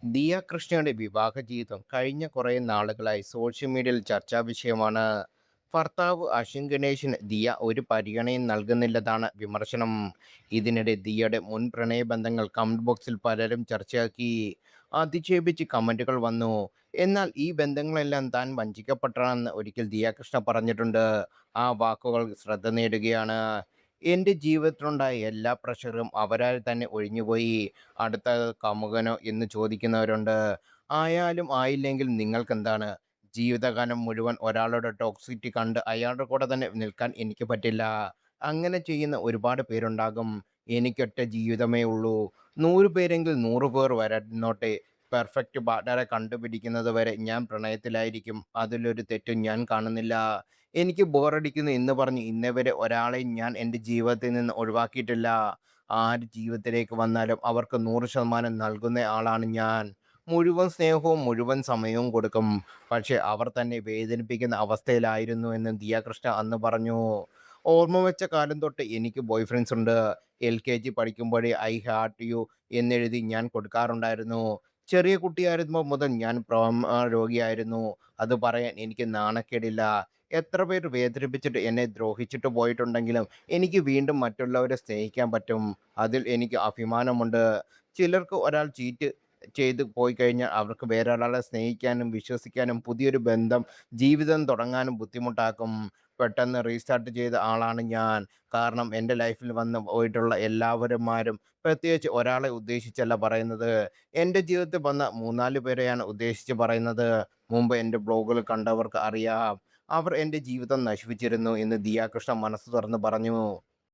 ദിയ കൃഷ്ണയുടെ വിവാഹ ജീവിതം കഴിഞ്ഞ കുറേ നാളുകളായി സോഷ്യൽ മീഡിയയിൽ ചർച്ചാ വിഷയമാണ്. ഭർത്താവ് അശ്വിൻ ഗണേഷിന് ദിയ ഒരു പരിഗണനയും നൽകുന്നില്ലതാണ് വിമർശനം. ഇതിനിടെ ദിയയുടെ മുൻ പ്രണയബന്ധങ്ങൾ കമന്റ് ബോക്സിൽ പലരും ചർച്ചയാക്കി. അധിക്ഷേപിച്ച് കമന്റുകൾ വന്നു. എന്നാൽ ഈ ബന്ധങ്ങളെല്ലാം താൻ വഞ്ചിക്കപ്പെട്ടതാണെന്ന് ഒരിക്കൽ ദിയ കൃഷ്ണ പറഞ്ഞിട്ടുണ്ട്. ആ വാക്കുകൾ ശ്രദ്ധ നേടുകയാണ്. എൻ്റെ ജീവിതത്തിലുണ്ടായ എല്ലാ പ്രഷറും അവരാൽ തന്നെ ഒഴിഞ്ഞുപോയി. അടുത്ത കാമുകനോ എന്ന് ചോദിക്കുന്നവരുണ്ട്. ആയാലും ആയില്ലെങ്കിൽ നിങ്ങൾക്കെന്താണ്? ജീവിതകാലം മുഴുവൻ ഒരാളുടെ ടോക്സിറ്റി കണ്ട് അയാളുടെ കൂടെ തന്നെ നിൽക്കാൻ എനിക്ക് പറ്റില്ല. അങ്ങനെ ചെയ്യുന്ന ഒരുപാട് പേരുണ്ടാകും. എനിക്കൊറ്റ ജീവിതമേ ഉള്ളൂ. 100 പേരെങ്കിൽ 100 പേർ വരുന്നോട്ടെ. പെർഫെക്റ്റ് പാർട്ണറെ കണ്ടുപിടിക്കുന്നത് വരെ ഞാൻ പ്രണയത്തിലായിരിക്കും. അതിലൊരു തെറ്റും ഞാൻ കാണുന്നില്ല. എനിക്ക് ബോറടിക്കുന്നു എന്ന് പറഞ്ഞ് ഇന്നേവരെ ഒരാളെയും ഞാൻ എൻ്റെ ജീവിതത്തിൽ നിന്ന് ഒഴിവാക്കിയിട്ടില്ല. ആര് ജീവിതത്തിലേക്ക് വന്നാലും അവർക്ക് 100% നൽകുന്ന ആളാണ് ഞാൻ. മുഴുവൻ സ്നേഹവും മുഴുവൻ സമയവും കൊടുക്കും. പക്ഷേ അവർ തന്നെ വേദനിപ്പിക്കുന്ന അവസ്ഥയിലായിരുന്നു എന്ന് ദിയ കൃഷ്ണ അന്ന് പറഞ്ഞു. ഓർമ്മ വെച്ച കാലം തൊട്ട് എനിക്ക് ബോയ് ഫ്രണ്ട്സ് ഉണ്ട്. LKG പഠിക്കുമ്പോഴേ ഐ ഹാർട്ട് യു എന്നെഴുതി ഞാൻ കൊടുക്കാറുണ്ടായിരുന്നു. ചെറിയ കുട്ടിയായിരുന്നപ്പോൾ മുതൽ ഞാൻ രോഗിയായിരുന്നു. അത് പറയാൻ എനിക്ക് നാണക്കേടില്ല. എത്ര പേർ വേദനിപ്പിച്ചിട്ട് എന്നെ ദ്രോഹിച്ചിട്ട് പോയിട്ടുണ്ടെങ്കിലും എനിക്ക് വീണ്ടും മറ്റുള്ളവരെ സ്നേഹിക്കാൻ പറ്റും. അതിൽ എനിക്ക് അഭിമാനമുണ്ട്. ചിലർക്ക് ഒരാൾ ചീറ്റ് ചെയ്ത് പോയി കഴിഞ്ഞാൽ അവർക്ക് വേറൊരാളെ സ്നേഹിക്കാനും വിശ്വസിക്കാനും പുതിയൊരു ബന്ധം, ജീവിതം തുടങ്ങാനും ബുദ്ധിമുട്ടാക്കും. പെട്ടെന്ന് റീസ്റ്റാർട്ട് ചെയ്ത ആളാണ് ഞാൻ. കാരണം എൻ്റെ ലൈഫിൽ വന്ന് പോയിട്ടുള്ള എല്ലാവരുമാരും പ്രത്യേകിച്ച് ഒരാളെ ഉദ്ദേശിച്ചല്ല പറയുന്നത്. എൻ്റെ ജീവിതത്തിൽ വന്ന 3, 4 പേരെയാണ് ഉദ്ദേശിച്ച് പറയുന്നത്. മുമ്പ് എൻ്റെ ബ്ലോഗുകൾ കണ്ടവർക്ക് അറിയാം. അവർ എൻ്റെ ജീവിതം നശിപ്പിച്ചിരുന്നു എന്ന് ദിയ കൃഷ്ണ മനസ്സ് തുറന്ന് പറഞ്ഞു.